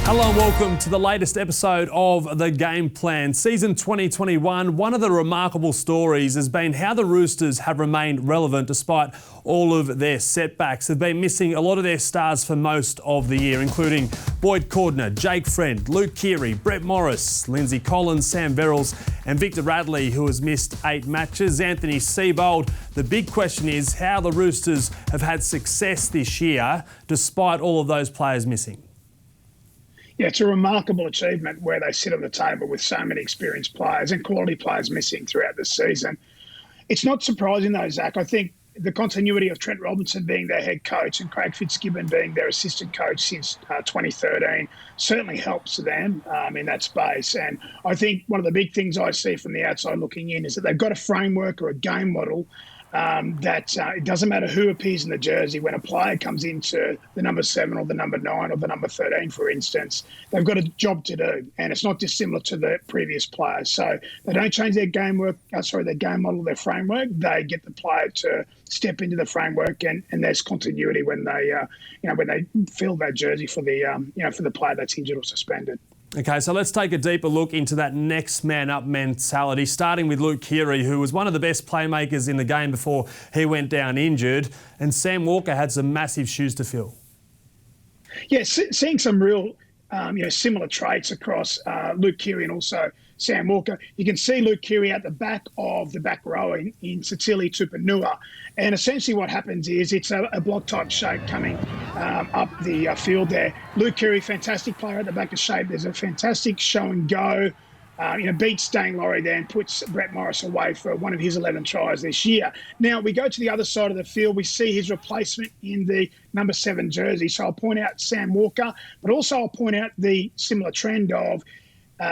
Hello and welcome to the latest episode of The Game Plan. Season 2021, one of the remarkable stories has been how the Roosters have remained relevant despite all of their setbacks. They've been missing a lot of their stars for most of the year, including Boyd Cordner, Jake Friend, Luke Keary, Brett Morris, Lindsay Collins, Sam Verrills and Victor Radley, who has missed 8 matches. Anthony Seibold. The big question is how the Roosters have had success this year despite all of those players missing. Yeah, it's a remarkable achievement where they sit on the table with so many experienced players and quality players missing throughout the season. It's not surprising though, Zach. I think the continuity of Trent Robinson being their head coach and Craig Fitzgibbon being their assistant coach since 2013 certainly helps them in that space. And I think one of the big things I see from the outside looking in is that they've got a framework or a game model that it doesn't matter who appears in the jersey. When a player comes into the number 7 or the number 9 or the number 13, for instance, they've got a job to do, and it's not dissimilar to the previous players. So they don't change their game model, their framework. They get the player to step into the framework, and there's continuity when they fill that jersey for the player that's injured or suspended. Okay, so let's take a deeper look into that next man up mentality, starting with Luke Keary, who was one of the best playmakers in the game before he went down injured, and Sam Walker had some massive shoes to fill. Yeah, seeing some real similar traits across Luke Keary and also Sam Walker. You can see Luke Keary at the back of the back row in Sitili Tupanua. And essentially what happens is it's a block-type shape coming up the field there. Luke Keary, fantastic player at the back of shape. There's a fantastic show and go. Beats Dane Laurie there and puts Brett Morris away for one of his 11 tries this year. Now, we go to the other side of the field. We see his replacement in the number 7 jersey. So I'll point out Sam Walker, but also I'll point out the similar trend of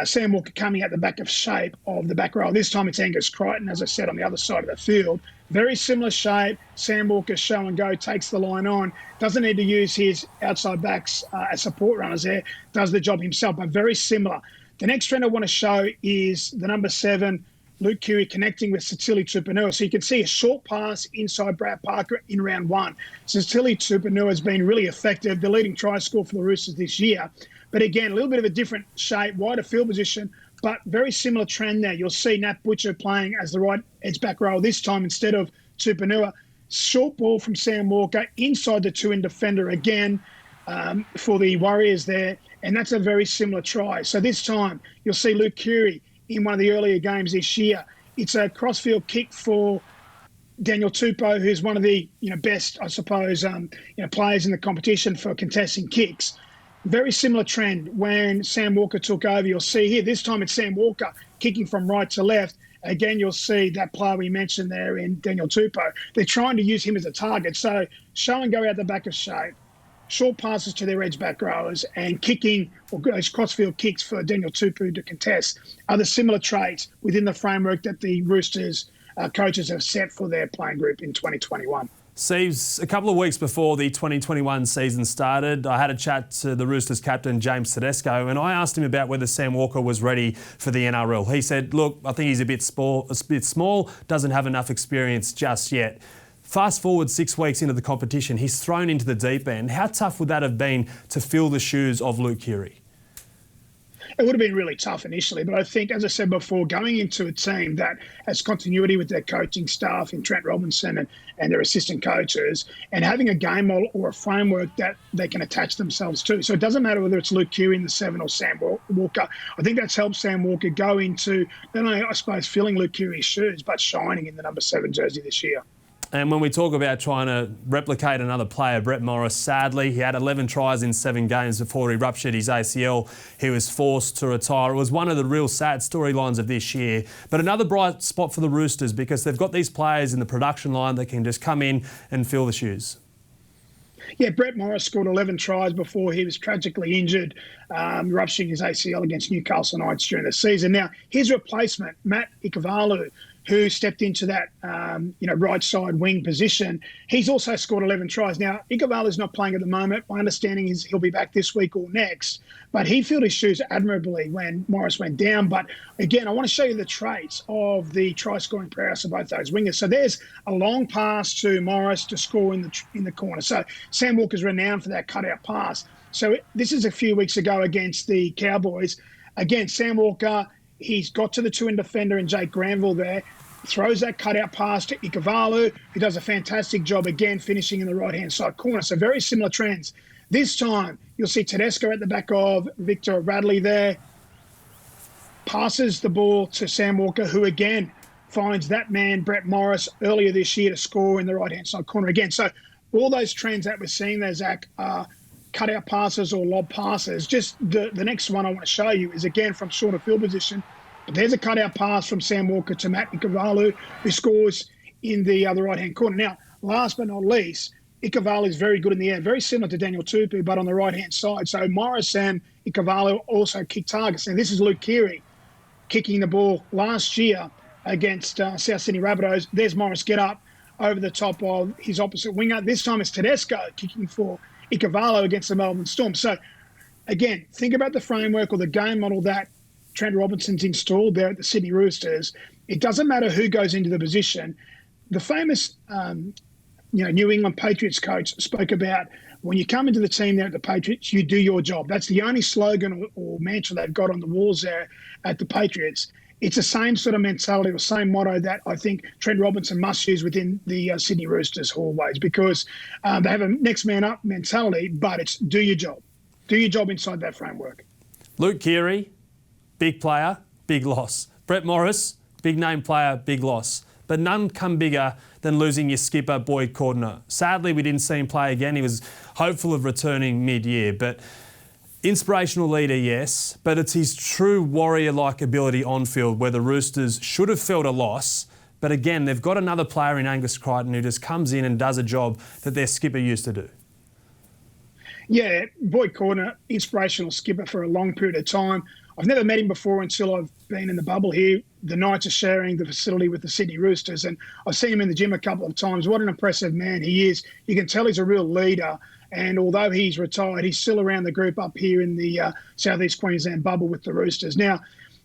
Sam Walker coming at the back of shape of the back row. This time it's Angus Crichton, as I said, on the other side of the field. Very similar shape. Sam Walker show and go, takes the line on. Doesn't need to use his outside backs as support runners there. Does the job himself, but very similar. The next trend I want to show is the number 7, Luke Keary, connecting with Sitili Tupanua. So you can see a short pass inside Brad Parker in round 1. Sitili Tupanua has been really effective, the leading try scorer for the Roosters this year. But again, a little bit of a different shape, wider field position, but very similar trend there. You'll see Nat Butcher playing as the right edge back row this time instead of Tupanua. Short ball from Sam Walker inside the 2-in defender again for the Warriors there. And that's a very similar try. So this time you'll see Luke Keary in one of the earlier games this year. It's a crossfield kick for Daniel Tupou, who's one of the best, I suppose, players in the competition for contesting kicks. Very similar trend when Sam Walker took over. You'll see here, this time it's Sam Walker kicking from right to left. Again, you'll see that player we mentioned there in Daniel Tupou. They're trying to use him as a target. So show and go out the back of shape. Short passes to their edge back rowers and kicking or crossfield kicks for Daniel Tupou to contest are the similar traits within the framework that the Roosters coaches have set for their playing group in 2021. Sieves, a couple of weeks before the 2021 season started, I had a chat to the Roosters captain, James Tedesco, and I asked him about whether Sam Walker was ready for the NRL. He said, look, I think he's a bit small, doesn't have enough experience just yet. Fast forward 6 weeks into the competition, he's thrown into the deep end. How tough would that have been to fill the shoes of Luke Keary? It would have been really tough initially, but I think, as I said before, going into a team that has continuity with their coaching staff in Trent Robinson and their assistant coaches, and having a game model or a framework that they can attach themselves to. So it doesn't matter whether it's Luke Keary in the 7 or Sam Walker. I think that's helped Sam Walker go into not only, I suppose, filling Luke Keary's shoes, but shining in the number 7 jersey this year. And when we talk about trying to replicate another player, Brett Morris, sadly, he had 11 tries in 7 games before he ruptured his ACL. He was forced to retire. It was one of the real sad storylines of this year. But another bright spot for the Roosters because they've got these players in the production line that can just come in and fill the shoes. Yeah, Brett Morris scored 11 tries before he was tragically injured, rupturing his ACL against Newcastle Knights during the season. Now, his replacement, Matt Ikuvalu, who stepped into that, right side wing position. He's also scored 11 tries. Now, Ikavalu's not playing at the moment. My understanding is he'll be back this week or next. But he filled his shoes admirably when Morris went down. But again, I want to show you the traits of the try-scoring prowess of both those wingers. So there's a long pass to Morris to score in the corner. So Sam Walker's renowned for that cutout pass. So this is a few weeks ago against the Cowboys. Again, Sam Walker, he's got to the two-in defender and Jake Granville there, throws that cutout pass to Ikavalu, who does a fantastic job again finishing in the right-hand side corner. So very similar trends. This time, you'll see Tedesco at the back of Victor Radley there, passes the ball to Sam Walker, who again finds that man, Brett Morris, earlier this year to score in the right-hand side corner again. So all those trends that we're seeing there, Zach, are cutout passes or lob passes. Just the next one I want to show you is again from shorter field position. But there's a cutout pass from Sam Walker to Matt Ikavalu, who scores in the other right-hand corner. Now, last but not least, Ikavalu is very good in the air, very similar to Daniel Tupu, but on the right-hand side. So Morris and Ikavalu also kick targets. And this is Luke Keary kicking the ball last year against South Sydney Rabbitohs. There's Morris get up over the top of his opposite winger. This time it's Tedesco kicking for Ikavalu against the Melbourne Storm. So, again, think about the framework or the game model that Trent Robinson's installed there at the Sydney Roosters. It doesn't matter who goes into the position. The famous New England Patriots coach spoke about when you come into the team there at the Patriots, you do your job. That's the only slogan or mantra they've got on the walls there at the Patriots. It's the same sort of mentality or same motto that I think Trent Robinson must use within the Sydney Roosters hallways, because they have a next man up mentality, but it's do your job. Do your job inside that framework. Luke Keary, big player, big loss. Brett Morris, big name player, big loss. But none come bigger than losing your skipper, Boyd Cordner. Sadly, we didn't see him play again. He was hopeful of returning mid-year. But inspirational leader, yes, but it's his true warrior-like ability on field where the Roosters should have felt a loss. But again, they've got another player in Angus Crichton who just comes in and does a job that their skipper used to do. Yeah, Boyd Cordner, inspirational skipper for a long period of time. I've never met him before until I've been in the bubble here. The Knights are sharing the facility with the Sydney Roosters, and I've seen him in the gym a couple of times. What an impressive man he is. You can tell he's a real leader. And although he's retired, he's still around the group up here in the southeast Queensland bubble with the Roosters. Now,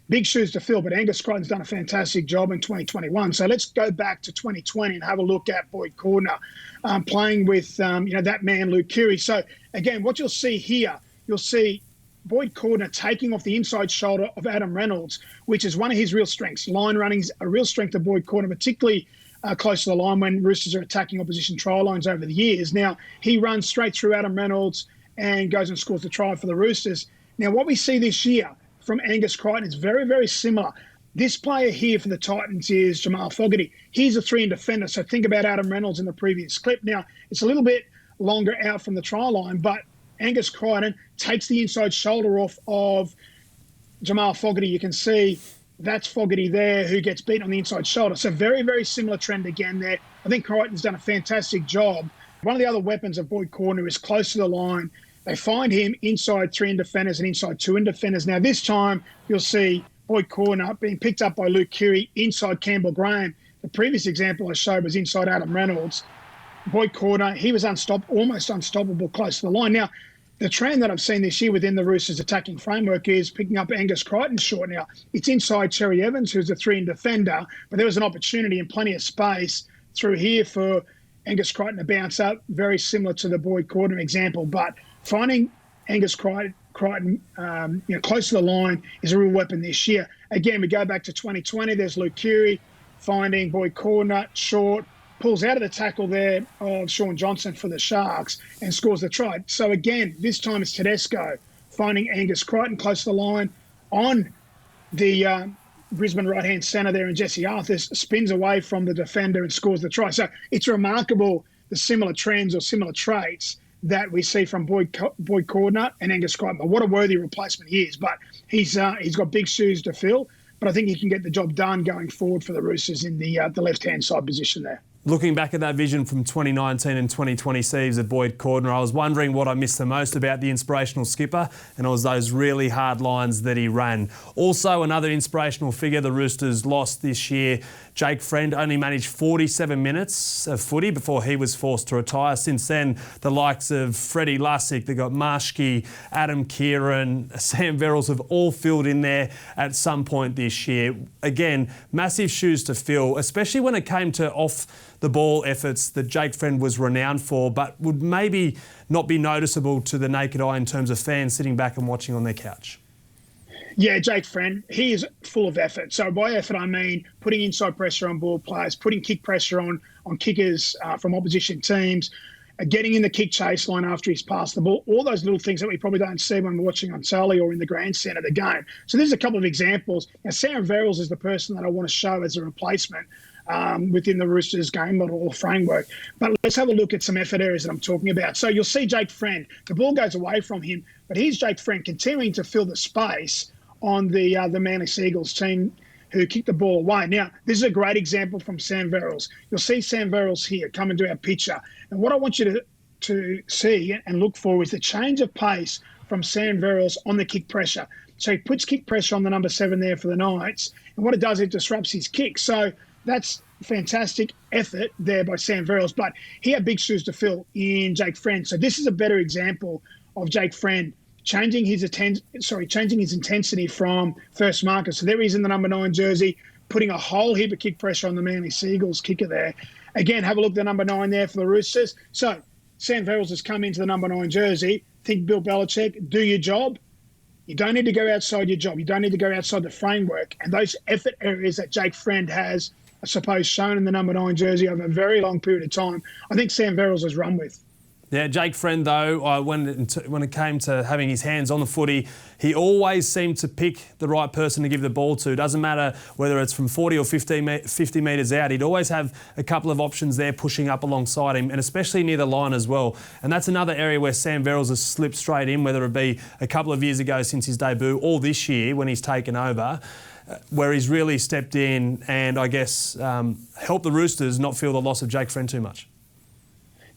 big shoes to fill, but Angus Crichton's done a fantastic job in 2021. So let's go back to 2020 and have a look at Boyd Cordner playing with that man, Luke Keary. So again, what you'll see here, you'll see Boyd Cordner taking off the inside shoulder of Adam Reynolds, which is one of his real strengths. Line running is a real strength of Boyd Cordner, particularly close to the line when Roosters are attacking opposition try lines over the years. Now, he runs straight through Adam Reynolds and goes and scores the try for the Roosters. Now, what we see this year from Angus Crichton is very, very similar. This player here for the Titans is Jamal Fogarty. He's a three-in defender, so think about Adam Reynolds in the previous clip. Now, it's a little bit longer out from the try line, but Angus Crichton takes the inside shoulder off of Jamal Fogarty. You can see that's Fogarty there who gets beat on the inside shoulder. So very, very similar trend again there. I think Crichton's done a fantastic job. One of the other weapons of Boyd Cordner is close to the line. They find him inside three-in defenders and inside two-in defenders. Now this time you'll see Boyd Cordner being picked up by Luke Keary inside Campbell Graham. The previous example I showed was inside Adam Reynolds. Boyd Cordner, he was almost unstoppable close to the line. Now, the trend that I've seen this year within the Roosters attacking framework is picking up Angus Crichton short. Now, it's inside Cherry Evans, who's a three-in defender, but there was an opportunity and plenty of space through here for Angus Crichton to bounce up, very similar to the Boyd Cordner example. But finding Angus Crichton close to the line is a real weapon this year. Again, we go back to 2020. There's Luke Keary finding Boyd Cordner short, pulls out of the tackle there of Sean Johnson for the Sharks and scores the try. So again, this time it's Tedesco finding Angus Crichton close to the line on the Brisbane right-hand centre there, and Jesse Arthurs spins away from the defender and scores the try. So it's remarkable the similar trends or similar traits that we see from Boyd Cordner and Angus Crichton. But what a worthy replacement he is. But he's got big shoes to fill, but I think he can get the job done going forward for the Roosters in the left-hand side position there. Looking back at that vision from 2019 and 2020 seasons of Boyd Cordner, I was wondering what I missed the most about the inspirational skipper, and it was those really hard lines that he ran. Also, another inspirational figure the Roosters lost this year, Jake Friend only managed 47 minutes of footy before he was forced to retire. Since then, the likes of Freddie Lussick, they've got Marshke, Adam Kieran, Sam Verrills have all filled in there at some point this year. Again, massive shoes to fill, especially when it came to off-the-ball efforts that Jake Friend was renowned for, but would maybe not be noticeable to the naked eye in terms of fans sitting back and watching on their couch. Yeah, Jake Friend, he is full of effort. So by effort, I mean putting inside pressure on ball players, putting kick pressure on kickers from opposition teams, getting in the kick chase line after he's passed the ball, all those little things that we probably don't see when we're watching on telly or in the grandstand of the game. So there's a couple of examples. Now, Sam Verrills is the person that I want to show as a replacement within the Roosters game model or framework. But let's have a look at some effort areas that I'm talking about. So you'll see Jake Friend, the ball goes away from him, but here's Jake Friend continuing to fill the space on the Manly Seagulls team who kicked the ball away. Now, this is a great example from Sam Verrills. You'll see Sam Verrills here come into our picture. And what I want you to see and look for is the change of pace from Sam Verrills on the kick pressure. So he puts kick pressure on the number 7 there for the Knights. And what it does, it disrupts his kick. So that's fantastic effort there by Sam Verrills. But he had big shoes to fill in Jake Friend. So this is a better example of Jake Friend changing his intensity from first marker. So there he is in the number 9 jersey, putting a whole heap of kick pressure on the Manly Seagulls kicker there. Again, have a look at the number 9 there for the Roosters. So Sam Verrills has come into the number 9 jersey. Think Bill Belichick, do your job. You don't need to go outside your job. You don't need to go outside the framework. And those effort areas that Jake Friend has, I suppose, shown in the number 9 jersey over a very long period of time, I think Sam Verrills has run with. Yeah, Jake Friend, though, when it came to having his hands on the footy, he always seemed to pick the right person to give the ball to. Doesn't matter whether it's from 40 or 50 metres out. He'd always have a couple of options there pushing up alongside him, and especially near the line as well. And that's another area where Sam Verrills has slipped straight in, whether it be a couple of years ago since his debut or this year when he's taken over, where he's really stepped in and, I guess, helped the Roosters not feel the loss of Jake Friend too much.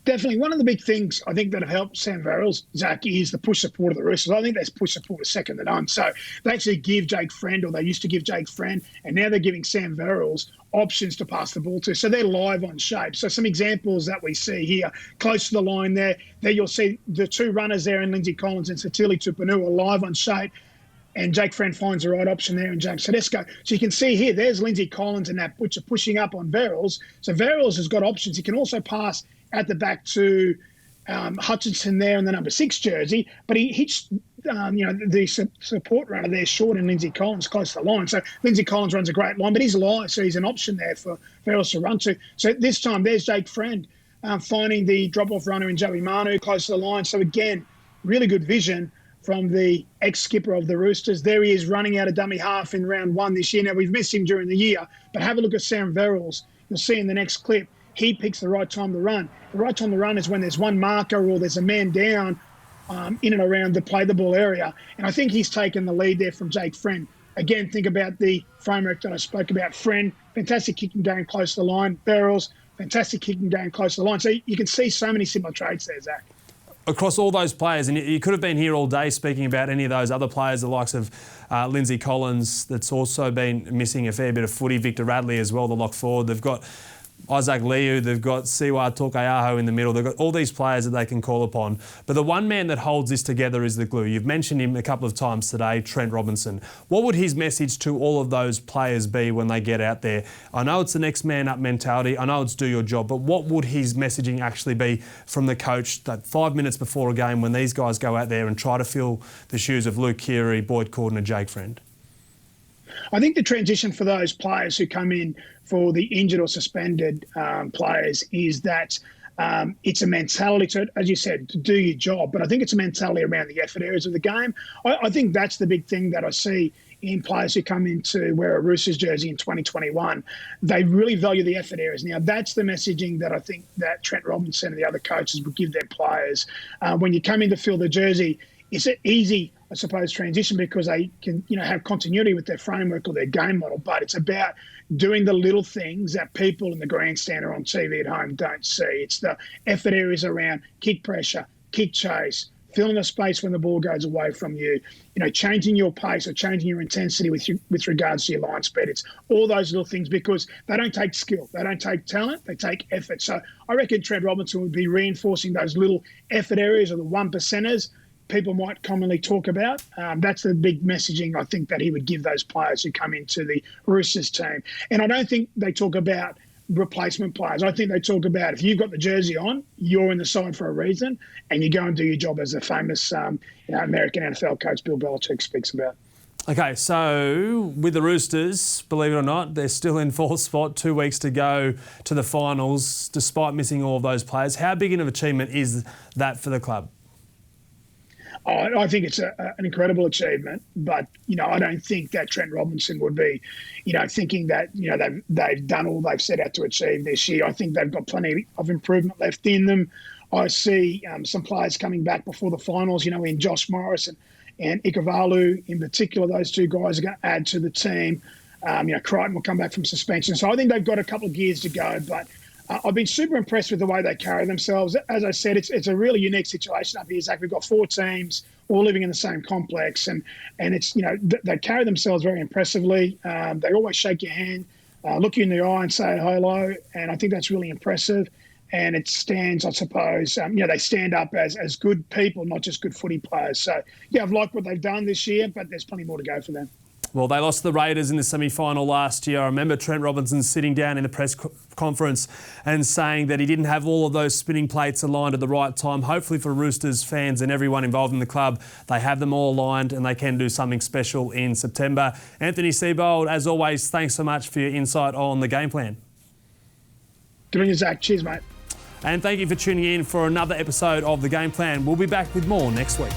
Definitely. One of the big things I think that have helped Sam Verrills, Zach, is the push support of the Roosters. I think there's push support is second to none. So they actually give Jake Friend, or they used to give Jake Friend, and now they're giving Sam Verrills options to pass the ball to. So they're live on shape. So some examples that we see here, close to the line there you'll see the 2 runners there in Lindsay Collins and Satili Tupanu are live on shape. And Jake Friend finds the right option there in James Tedesco. So you can see here, there's Lindsay Collins and that butcher pushing up on Verrills. So Verrills has got options. He can also pass at the back to Hutchinson there in the number 6 jersey, but he hits the support runner there short and Lindsay Collins close to the line. So Lindsay Collins runs a great line, but he's live, so he's an option there for Verrills to run to. So this time there's Jake Friend finding the drop-off runner in Joey Manu close to the line. So again, really good vision from the ex-skipper of the Roosters. There he is running out of dummy half in round 1 this year. Now, we've missed him during the year, but have a look at Sam Verrills. You'll see in the next clip, he picks the right time to run. The right time to run is when there's one marker or there's a man down in and around the play the ball area. And I think he's taken the lead there from Jake Friend. Again, think about the framework that I spoke about. Friend, fantastic kicking game close to the line. Verrills, fantastic kicking game close to the line. So you can see so many similar traits there, Zach. Across all those players, and you could have been here all day speaking about any of those other players, the likes of Lindsay Collins, that's also been missing a fair bit of footy. Victor Radley as well, the lock forward. They've got Isaac Liu, they've got Siwa Tokayaho in the middle. They've got all these players that they can call upon. But the one man that holds this together is the glue. You've mentioned him a couple of times today, Trent Robinson. What would his message to all of those players be when they get out there? I know it's the next man up mentality. I know it's do your job. But what would his messaging actually be from the coach that 5 minutes before a game when these guys go out there and try to fill the shoes of Luke Keary, Boyd Cordner, Jake Friend? I think the transition for those players who come in for the injured or suspended players is that it's a mentality to, as you said, to do your job. But I think it's a mentality around the effort areas of the game. I think that's the big thing that I see in players who come in to wear a Roosters jersey in 2021. They really value the effort areas. Now, that's the messaging that I think that Trent Robinson and the other coaches would give their players. When you come in to fill the jersey, it's an easy, I suppose, transition because they can, have continuity with their framework or their game model. But it's about doing the little things that people in the grandstand or on TV at home don't see. It's the effort areas around kick pressure, kick chase, filling a space when the ball goes away from you, changing your pace or changing your intensity with regards to your line speed. It's all those little things, because they don't take skill, they don't take talent, they take effort. So I reckon Trent Robinson would be reinforcing those little effort areas, or the 1%ers people might commonly talk about. That's the big messaging I think that he would give those players who come into the Roosters team. And I don't think they talk about replacement players. I think they talk about, if you've got the jersey on, you're in the side for a reason, and you go and do your job, as the famous American NFL coach Bill Belichick speaks about. Okay, so with the Roosters, believe it or not, they're still in fourth spot, 2 weeks to go to the finals, despite missing all of those players. How big an achievement is that for the club? I think it's an incredible achievement, but I don't think that Trent Robinson would be, thinking that they've done all they've set out to achieve this year. I think they've got plenty of improvement left in them. I see some players coming back before the finals, in Josh Morris and Ikavalu in particular. Those two guys are going to add to the team. Crichton will come back from suspension, so I think they've got a couple of years to go, but. I've been super impressed with the way they carry themselves. As I said, it's a really unique situation up here, Zach. We've got 4 teams all living in the same complex, and it's they carry themselves very impressively. They always shake your hand, look you in the eye, and say hello, and I think that's really impressive. And it stands, I suppose, they stand up as good people, not just good footy players. So I've liked what they've done this year, but there's plenty more to go for them. Well, they lost the Raiders in the semi-final last year. I remember Trent Robinson sitting down in the press conference and saying that he didn't have all of those spinning plates aligned at the right time. Hopefully for Roosters fans and everyone involved in the club, they have them all aligned and they can do something special in September. Anthony Seibold, as always, thanks so much for your insight on the game plan. Good on you, Zach. Cheers, mate. And thank you for tuning in for another episode of The Game Plan. We'll be back with more next week.